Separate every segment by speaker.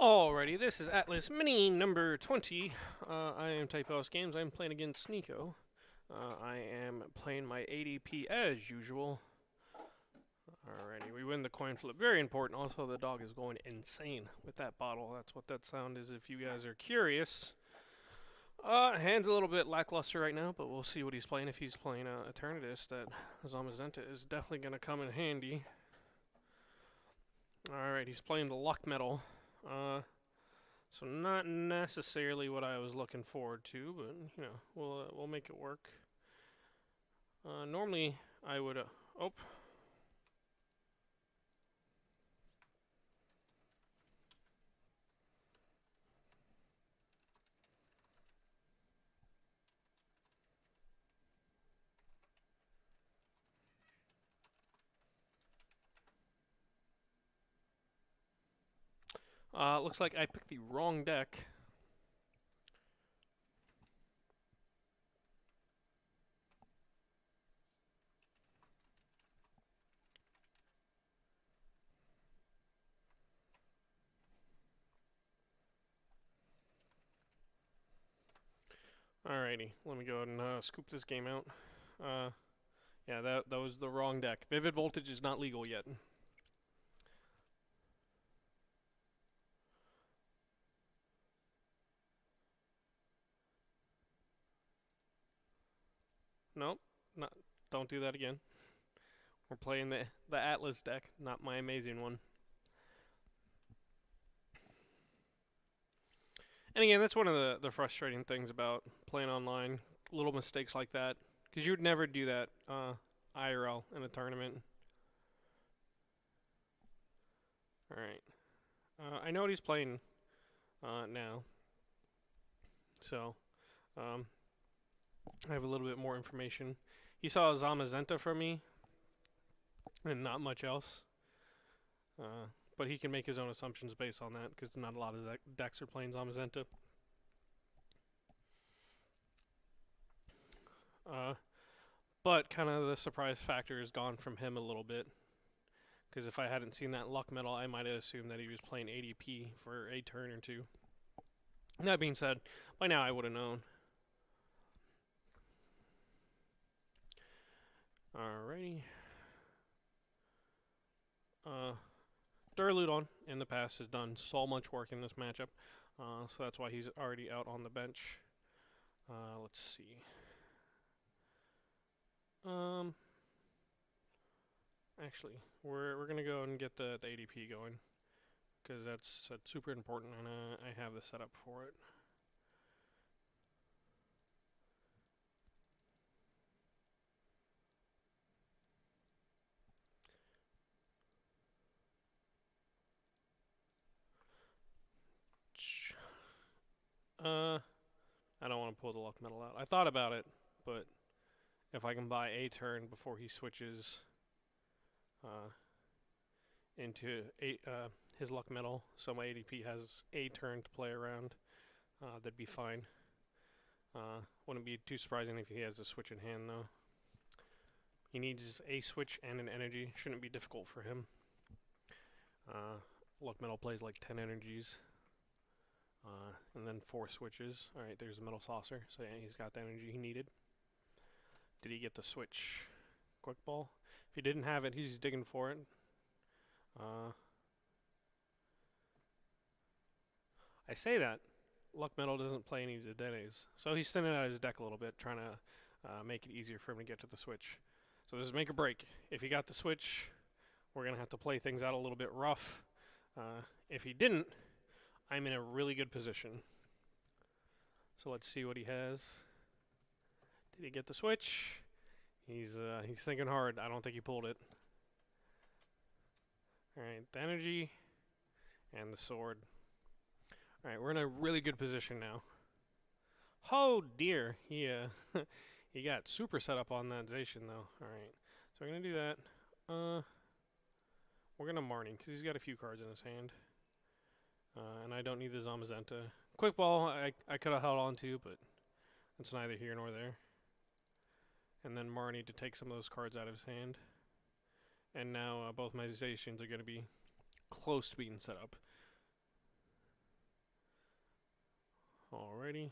Speaker 1: Alrighty, this is Atlas Mini number 20. I am TypoHouseGames. I'm playing against Nico. I am playing my ADP as usual. Alrighty, we win the coin flip. Very important. Also, the dog is going insane with that bottle. That's what that sound is if you guys are curious. Hand's a little bit lackluster right now, but we'll see what he's playing. If he's playing Eternatus, that Zamazenta is definitely going to come in handy. Alright, he's playing the Lucmetal. So not necessarily what I was looking forward to, but you know, we'll make it work. Normally I would oh. Looks like I picked the wrong deck. Alrighty, let me go ahead and scoop this game out. Yeah, that was the wrong deck. Vivid Voltage is not legal yet. Nope, not. Don't do that again. We're playing the Atlas deck, not my amazing one. And again, that's one of the frustrating things about playing online. Little mistakes like that, because you would never do that IRL in a tournament. All right. I know what he's playing now, so I have a little bit more information. He saw a Zamazenta from me, and not much else. But he can make his own assumptions based on that, because not a lot of decks are playing Zamazenta. But kind of the surprise factor is gone from him a little bit. Because if I hadn't seen that Lucmetal, I might have assumed that he was playing ADP for a turn or two. That being said, by now I would have known. Alrighty. Duraludon in the past has done so much work in this matchup, so that's why he's already out on the bench. Let's see. Actually, we're gonna go and get the ADP going, because that's super important, and I have the setup for it. I don't want to pull the Lucmetal out. I thought about it, but if I can buy a turn before he switches into his Lucmetal, so my ADP has a turn to play around, that'd be fine. Wouldn't be too surprising if he has a switch in hand, though. He needs a switch and an energy. Shouldn't be difficult for him. Lucmetal plays like 10 energies. And then 4 switches. Alright, there's a Metal Saucer. So yeah, he's got the energy he needed. Did he get the switch? Quick Ball? If he didn't have it, he's digging for it. I say that. Lucmetal doesn't play any Dedenes. So he's thinning out his deck a little bit, trying to make it easier for him to get to the switch. So this is make or break. If he got the switch, we're going to have to play things out a little bit rough. If he didn't, I'm in a really good position. So let's see what he has. Did he get the switch? He's thinking hard. I don't think he pulled it. Alright, the energy and the sword. Alright, we're in a really good position now. Oh dear, he he got super set up on that Zacian though. Alright, so we're gonna do that. We're gonna Marnie, because he's got a few cards in his hand. And I don't need the Zamazenta. Quick Ball, I could have held on to, but it's neither here nor there. And then Marnie to take some of those cards out of his hand. And now both my Zacians are going to be close to being set up. Alrighty.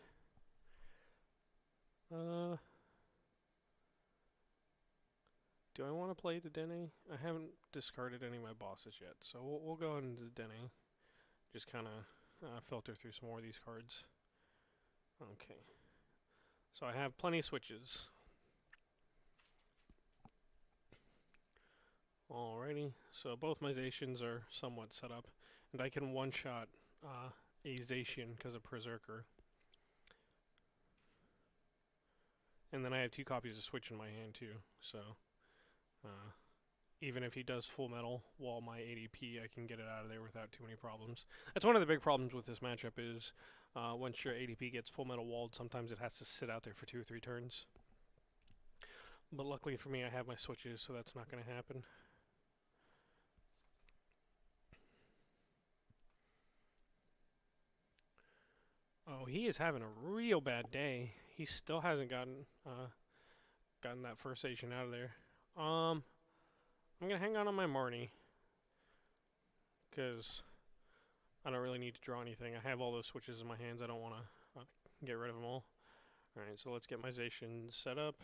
Speaker 1: Do I want to play the Dene? I haven't discarded any of my bosses yet, so we'll go into the Dene. Just kind of filter through some more of these cards. Okay. So I have plenty of switches. Alrighty, so both my Zacians are somewhat set up, and I can one-shot a Zacian because of Berserker. And then I have 2 copies of Switch in my hand too, so even if he does full metal while my ADP, I can get it out of there without too many problems. That's one of the big problems with this matchup is once your ADP gets full metal walled, sometimes it has to sit out there for 2 or 3 turns. But luckily for me, I have my switches, so that's not going to happen. Oh, he is having a real bad day. He still hasn't gotten that first Asian out of there. I'm gonna hang on my Marnie because I don't really need to draw anything. I have all those switches in my hands. I don't want to get rid of them all. All right, so let's get my Zacian set up,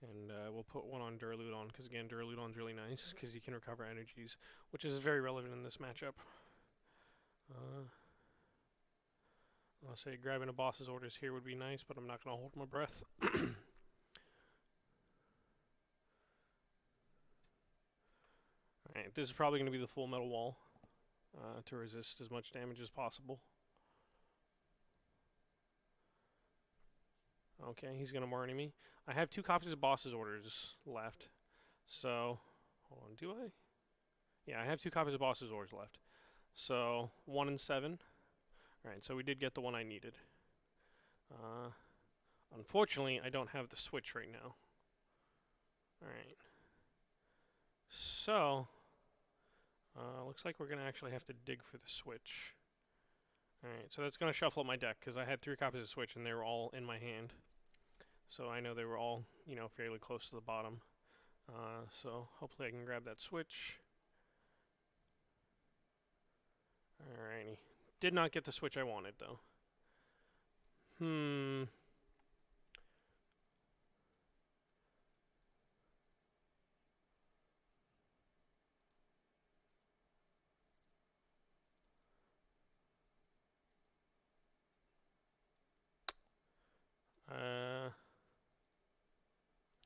Speaker 1: and we'll put one on Duraludon because again, Duraludon's really nice because you can recover energies, which is very relevant in this matchup. I'll say grabbing a boss's orders here would be nice, but I'm not going to hold my breath. Alright, this is probably going to be the full metal wall to resist as much damage as possible. Okay, he's going to Marnie me. I have 2 copies of boss's orders left. So, hold on, do I? Yeah, I have 2 copies of boss's orders left. So, 1 and 7. Alright, so we did get the one I needed. Unfortunately, I don't have the switch right now. Alright. So, looks like we're going to actually have to dig for the switch. Alright, so that's going to shuffle up my deck, because I had 3 copies of switch and they were all in my hand. So I know they were all, you know, fairly close to the bottom. So hopefully I can grab that switch. Alrighty. Did not get the switch I wanted, though.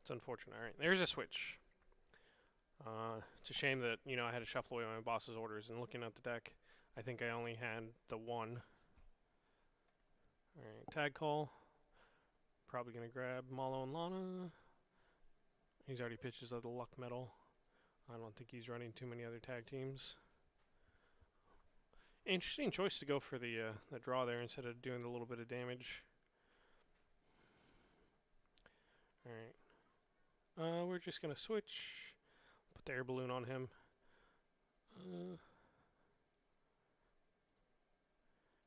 Speaker 1: It's unfortunate. Alright, there's a switch. It's a shame that, you know, I had to shuffle away my boss's orders, and looking at the deck, I think I only had the one. Alright, tag call. Probably going to grab Malo and Lana. He's already pitched his other Lucmetal. I don't think he's running too many other tag teams. Interesting choice to go for the draw there instead of doing a little bit of damage. Alright. We're just going to switch. Put the air balloon on him.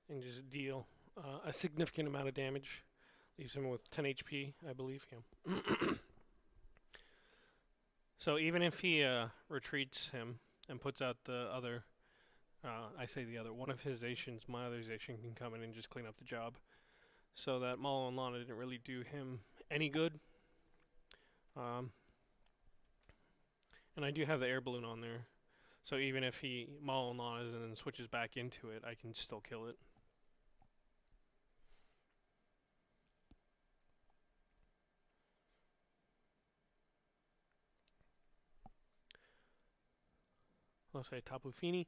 Speaker 1: And just deal a significant amount of damage. Leaves him with 10 HP, I believe. Yeah. So even if he retreats him and puts out the other, I say the other, one of his Zacians, my other Zacian can come in and just clean up the job. So that Malo and Lana didn't really do him any good. And I do have the air balloon on there. So even if he Malo and Lana and then switches back into it, I can still kill it. I'll say Tapu Fini.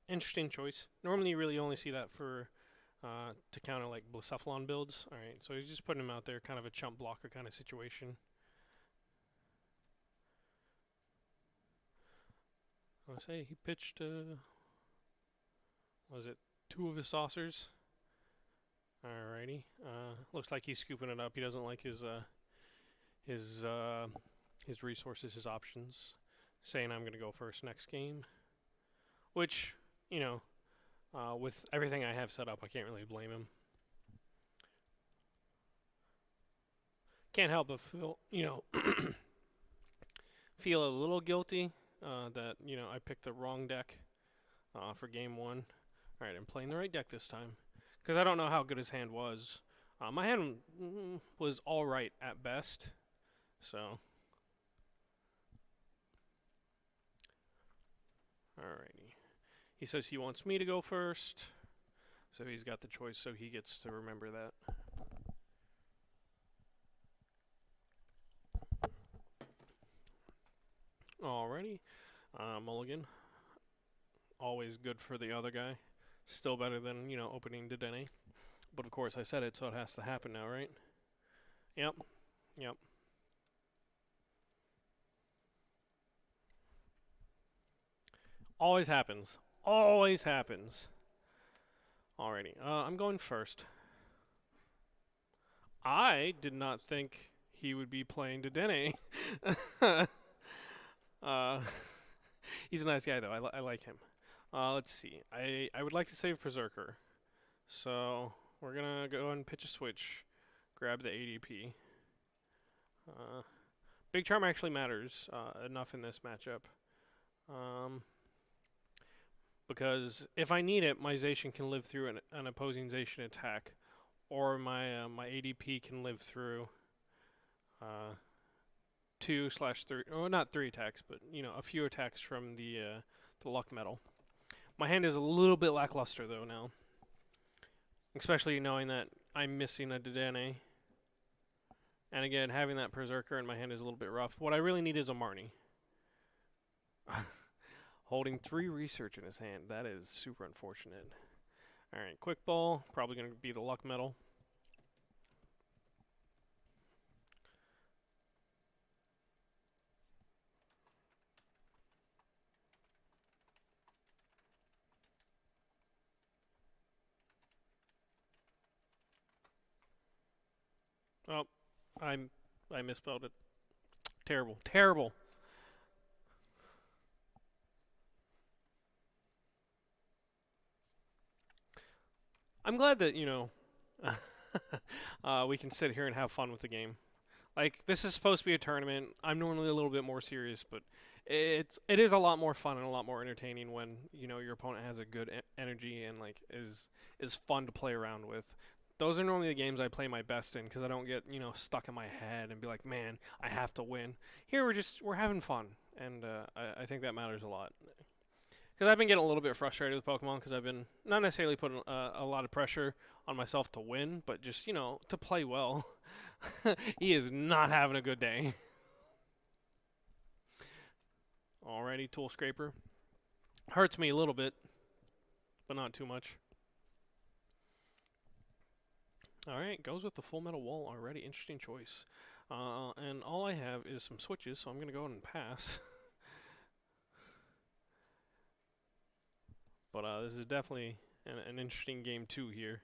Speaker 1: Interesting choice. Normally you really only see that for to counter like Blacephalon builds. Alright, so he's just putting him out there, kind of a chump blocker kind of situation. I'll say he pitched, was it 2 of his saucers? Alrighty. Looks like he's scooping it up. He doesn't like his resources, his options. Saying I'm going to go first next game. Which, you know, with everything I have set up, I can't really blame him. Can't help but feel, you know, feel a little guilty that, I picked the wrong deck for game 1. Alright, I'm playing the right deck this time. Because I don't know how good his hand was. My hand was alright at best. So. Alrighty. He says he wants me to go first. So he's got the choice, so he gets to remember that. Alrighty. Mulligan. Always good for the other guy. Still better than, opening Dedenne. But of course I said it, so it has to happen now, right? Yep. Yep. Always happens. Always happens. Alrighty. I'm going first. I did not think he would be playing Dedenne. He's a nice guy, though. I like him. Let's see. I would like to save Berserker. So we're going to go and pitch a switch. Grab the ADP. Big Charm actually matters enough in this matchup. Because if I need it, my Zacian can live through an opposing Zacian attack. Or my ADP can live through 2/3, or not 3 attacks, but a few attacks from the Lucmetal. My hand is a little bit lackluster though now, especially knowing that I'm missing a Dedenne, and again having that Berserker in my hand is a little bit rough. What I really need is a Marnie. Holding 3 research in his hand, that is super unfortunate. Alright, Quick Ball, probably going to be the Lucmetal. Oh, I misspelled it. Terrible, terrible. I'm glad that, we can sit here and have fun with the game. Like, this is supposed to be a tournament. I'm normally a little bit more serious, but it is a lot more fun and a lot more entertaining when, your opponent has a good energy and, like, is fun to play around with. Those are normally the games I play my best in because I don't get, stuck in my head and be like, man, I have to win. Here, we're having fun, and I think that matters a lot. Because I've been getting a little bit frustrated with Pokemon because I've been not necessarily putting a lot of pressure on myself to win, but just, to play well. He is not having a good day. Alrighty, Tool Scraper. Hurts me a little bit, but not too much. Alright, goes with the Full Metal Wall already. Interesting choice. And all I have is some switches, so I'm going to go ahead and pass. But this is definitely an interesting game, too, here.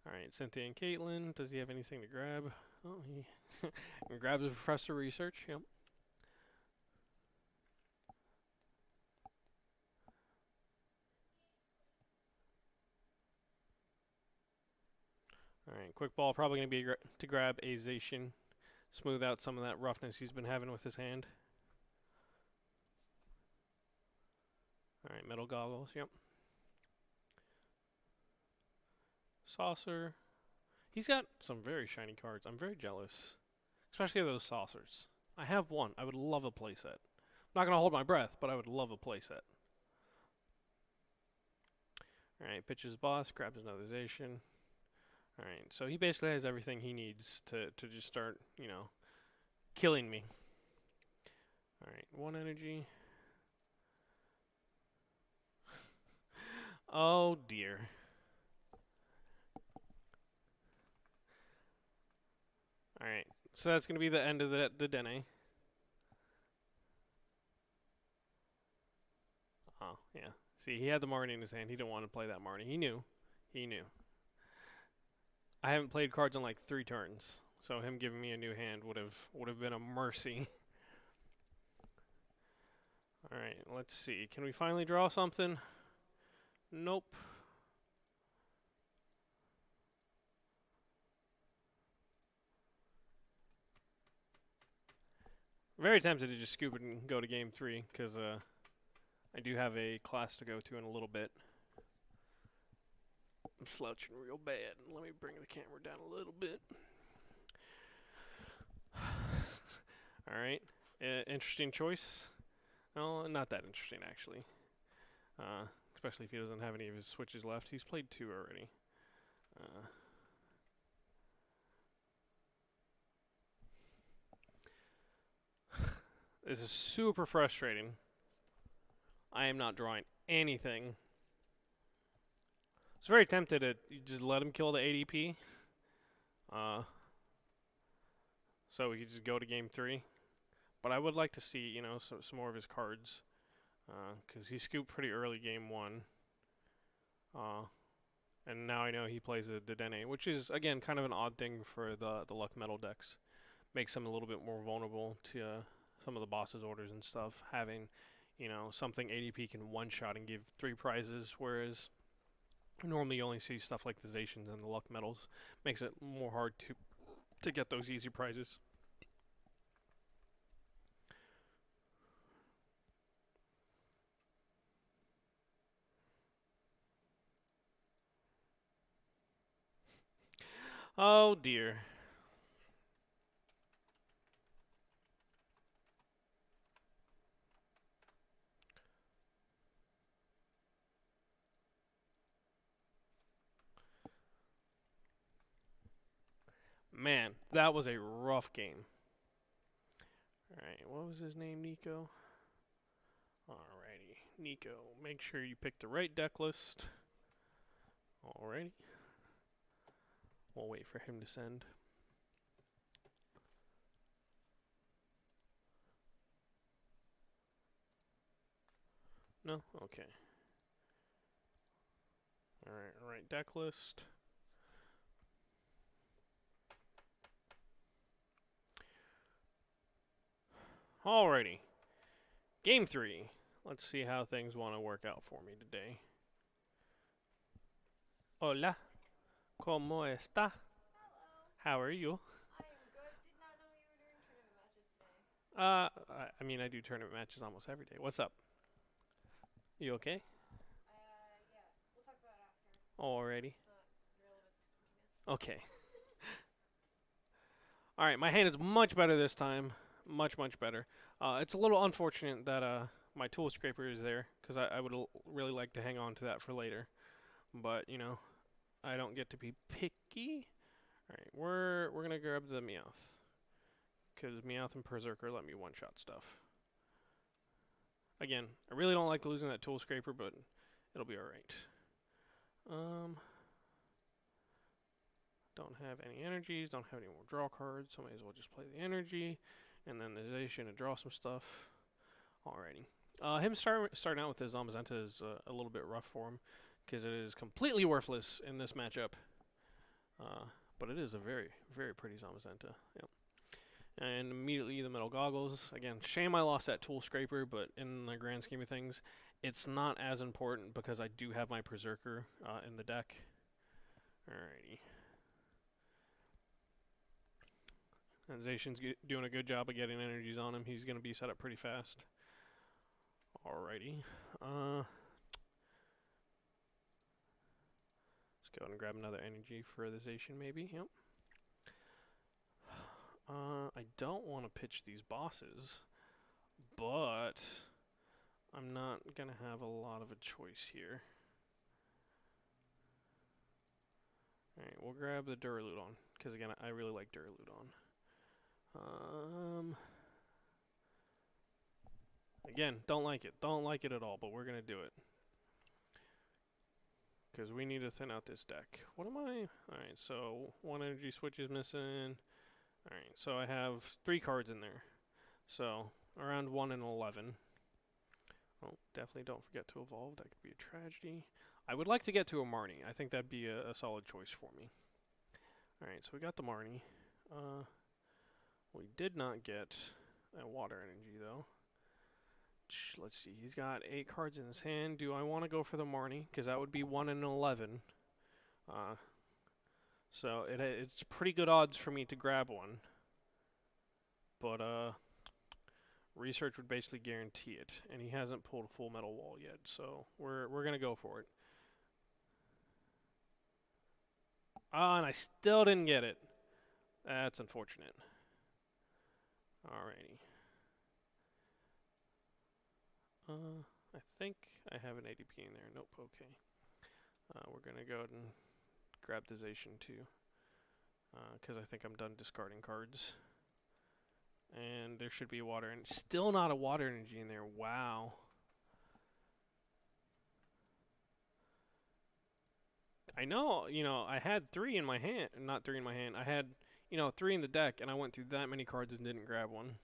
Speaker 1: Alright, Cynthia and Caitlin. Does he have anything to grab? Oh, he grabs the Professor Research. Yep. Alright, Quick Ball probably going to be to grab a Zacian. Smooth out some of that roughness he's been having with his hand. Alright, Metal Goggles. Yep. Saucer. He's got some very shiny cards. I'm very jealous. Especially those saucers. I have one. I would love a playset. I'm not going to hold my breath, but I would love a playset. Alright, pitches boss, grabs another Zacian. Alright, so he basically has everything he needs to just start, killing me. Alright, 1 energy. Oh dear. Alright, so that's going to be the end of the Dedenne. Oh, yeah. See, he had the Marnie in his hand. He didn't want to play that Marnie. He knew. He knew. I haven't played cards in like 3 turns, so him giving me a new hand would have been a mercy. Alright, let's see. Can we finally draw something? Nope. Very tempted to just scoop it and go to game 3, because I do have a class to go to in a little bit. I'm slouching real bad. Let me bring the camera down a little bit. Alright. Interesting choice. No, not that interesting, actually. Especially if he doesn't have any of his switches left. He's played 2 already. This is super frustrating. I am not drawing anything. It's very tempted to just let him kill the ADP. So we could just go to game 3. But I would like to see, you know, some more of his cards. Because he scooped pretty early game 1. And now I know he plays a Dedenne, which is, again, kind of an odd thing for the Lucmetal decks. Makes them a little bit more vulnerable to some of the boss's orders and stuff. Having, you know, something ADP can one-shot and give 3 prizes, whereas normally you only see stuff like the Zacians and the Lucmetals. Makes it more hard to get those easy prizes. Oh dear. Man, that was a rough game. Alright, what was his name, Nico? Alrighty, Nico, make sure you pick the right deck list. Alrighty. We'll wait for him to send. No? Okay. Alright, deck list. Alrighty. Game 3. Let's see how things want to work out for me today. Hola. ¿Cómo está?
Speaker 2: Hello.
Speaker 1: How are you?
Speaker 2: I am good. Did not know you were doing tournament matches today.
Speaker 1: I mean, I do tournament matches almost every day. What's up? You okay?
Speaker 2: Yeah. We'll talk about it after.
Speaker 1: Alrighty.
Speaker 2: It's not relevant to continuance.
Speaker 1: Okay. Alright, my hand is much better this time. Much, much better. It's a little unfortunate that my tool scraper is there, because I would really like to hang on to that for later. But, you know, I don't get to be picky. Alright, we're going to grab the Meowth, because Meowth and Berserker let me one-shot stuff. Again, I really don't like losing that tool scraper, but it'll be alright. Don't have any energies, don't have any more draw cards, so might as well just play the energy, and then the Zacian to draw some stuff. Alrighty. Him starting out with his Zamazenta is a little bit rough for him, because it is completely worthless in this matchup. But it is a very, very pretty Zamazenta. Yep. And immediately the metal goggles. Again, shame I lost that tool scraper, but in the grand scheme of things, it's not as important because I do have my Berserker in the deck. Alrighty. And Zacian's doing a good job of getting energies on him. He's going to be set up pretty fast. Alrighty. Let's go ahead and grab another energy for the Zacian, maybe. Yep. I don't want to pitch these bosses, but I'm not going to have a lot of a choice here. Alright, we'll grab the Duraludon, because again, I really like Duraludon. Again, don't like it. Don't like it at all, but we're going to do it. Because we need to thin out this deck. What am I? Alright, so 1 energy switch is missing. Alright, so I have 3 cards in there. So, around 1 and 11. Oh, definitely don't forget to evolve. That could be a tragedy. I would like to get to a Marnie. I think that'd be a solid choice for me. Alright, so we got the Marnie. We did not get a water energy, though. Let's see. He's got 8 cards in his hand. Do I want to go for the Marnie? Because that would be 1 and 11. So it's pretty good odds for me to grab one. But research would basically guarantee it. And he hasn't pulled a full metal wall yet. So we're going to go for it. Ah, and I still didn't get it. That's unfortunate. Alrighty. I think I have an ADP in there. Nope, okay. We're going to go ahead and grab the Zation too. Because I think I'm done discarding cards. And there should be water, and still not a water energy in there. Wow. I know, I had three in my hand. Not three in my hand. I had, three in the deck, and I went through that many cards and didn't grab one.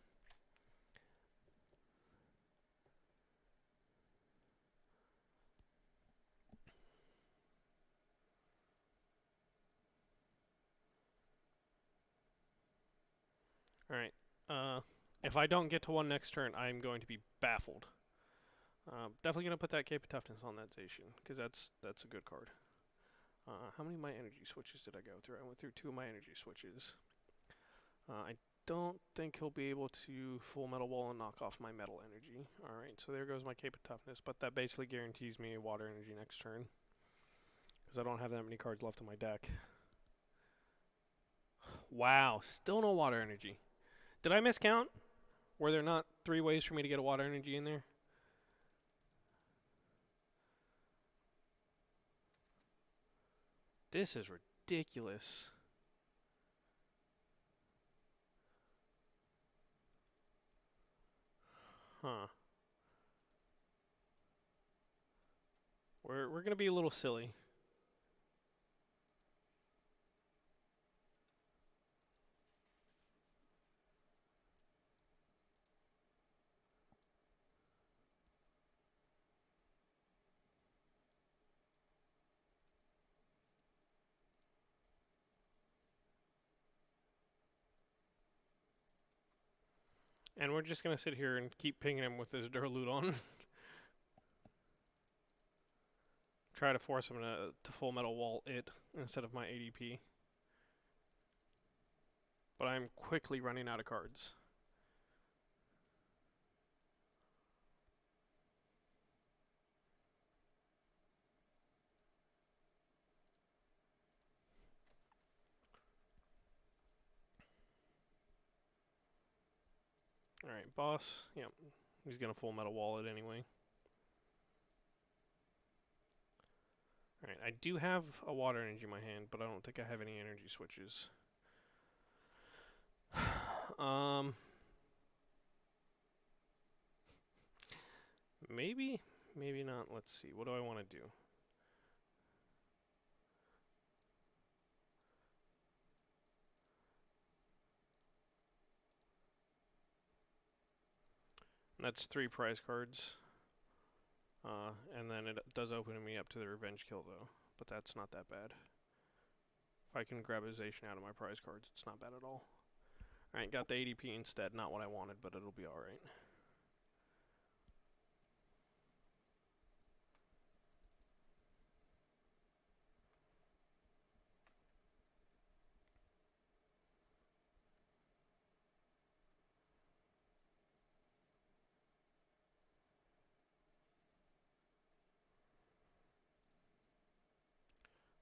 Speaker 1: Alright. If I don't get to one next turn, I'm going to be baffled. Definitely going to put that Cape of Toughness on that Zation, because that's a good card. How many of my energy switches did I go through? I went through 2 of my energy switches. I don't think he'll be able to full metal wall and knock off my metal energy. Alright, so there goes my Cape of Toughness, but that basically guarantees me a water energy next turn. Because I don't have that many cards left in my deck. Wow, still no water energy. Did I miscount? Were there not 3 ways for me to get a water energy in there? This is ridiculous. Huh. We're gonna be a little silly. And we're just gonna sit here and keep pinging him with this Duraludon. Try to force him to full metal wall it instead of my ADP. But I'm quickly running out of cards. Alright, boss. Yep. He's gonna full metal wall it anyway. Alright, I do have a water energy in my hand, but I don't think I have any energy switches. Maybe, maybe not. Let's see. What do I want to do? That's 3 prize cards. And then it does open me up to the revenge kill though, but that's not that bad. If I can grab a Zation out of my prize cards, it's not bad at all. Alright, got the ADP instead. Not what I wanted, but it'll be alright.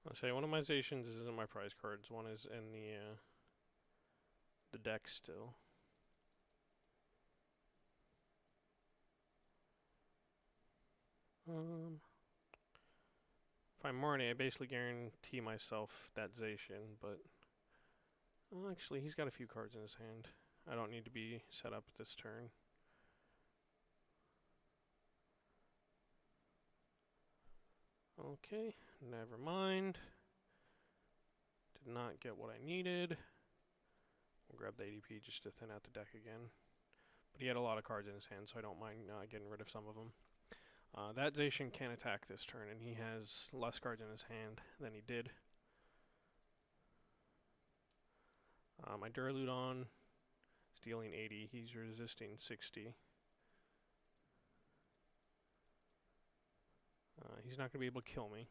Speaker 1: I'll say one of my Zations is in my prize cards. One is in the deck still. If I'm Marnie, I basically guarantee myself that Zation, but actually he's got a few cards in his hand. I don't need to be set up this turn. Okay, never mind. Did not get what I needed. We'll grab the ADP just to thin out the deck again. But he had a lot of cards in his hand, so I don't mind getting rid of some of them. That Zation can attack this turn, and he has less cards in his hand than he did. My Duraludon is dealing 80. He's resisting 60. He's not going to be able to kill me.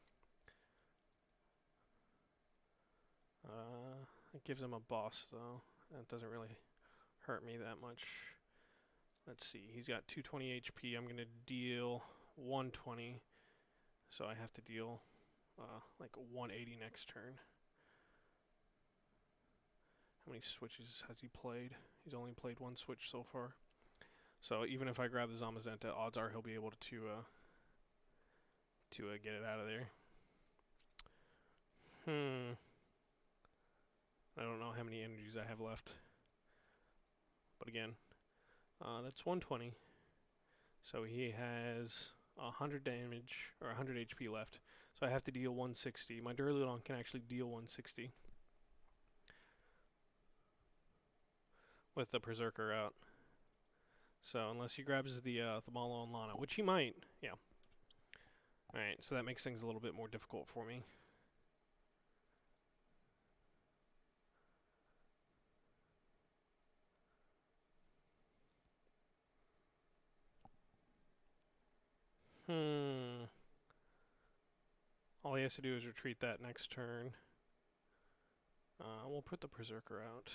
Speaker 1: It gives him a boss, though. That doesn't really hurt me that much. Let's see. He's got 220 HP. I'm going to deal 120. So I have to deal like 180 next turn. How many switches has he played? He's only played one switch so far. So even if I grab the Zamazenta, odds are he'll be able to get it out of there. I don't know how many energies I have left. But again, that's 120. So he has 100 damage, or 100 HP left. So I have to deal 160. My Duraludon can actually deal 160. With the Berserker out. So unless he grabs the Malo and Lana, which he might, yeah. Alright, so that makes things a little bit more difficult for me. All he has to do is retreat that next turn. We'll put the Berserker out.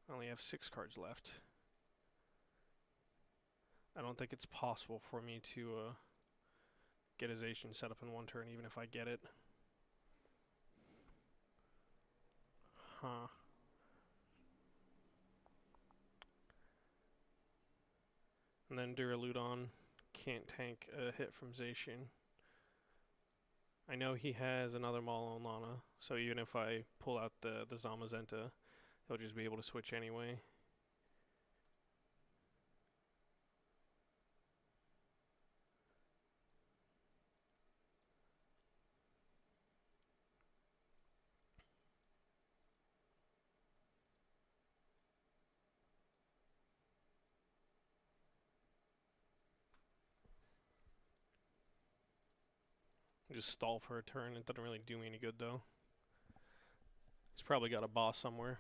Speaker 1: I only have 6 cards left. I don't think it's possible for me to get his Asian set up in one turn, even if I get it. And then Duraludon can't tank a hit from Zacian. I know he has another Malo and Lana, so even if I pull out the Zamazenta, he'll just be able to switch anyway. Just stall for a turn. It doesn't really do me any good, though. He's probably got a boss somewhere.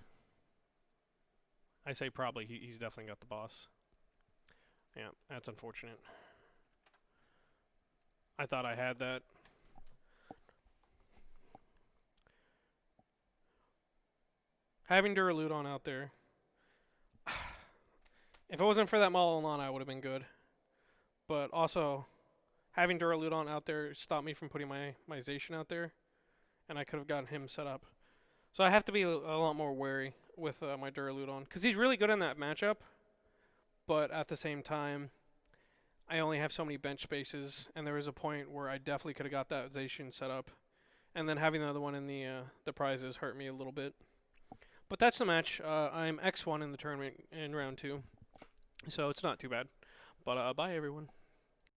Speaker 1: I say probably. He's definitely got the boss. Yeah, that's unfortunate. I thought I had that. Having Duraludon out there. If it wasn't for that Malo and Lana, I would have been good. But also, having Duraludon out there stopped me from putting my Zacian out there. And I could have gotten him set up. So I have to be a lot more wary with my Duraludon. Because he's really good in that matchup. But at the same time, I only have so many bench spaces. And there was a point where I definitely could have got that Zacian set up. And then having the other one in the prizes hurt me a little bit. But that's the match. I'm X1 in the tournament in round 2. So it's not too bad. But bye, everyone.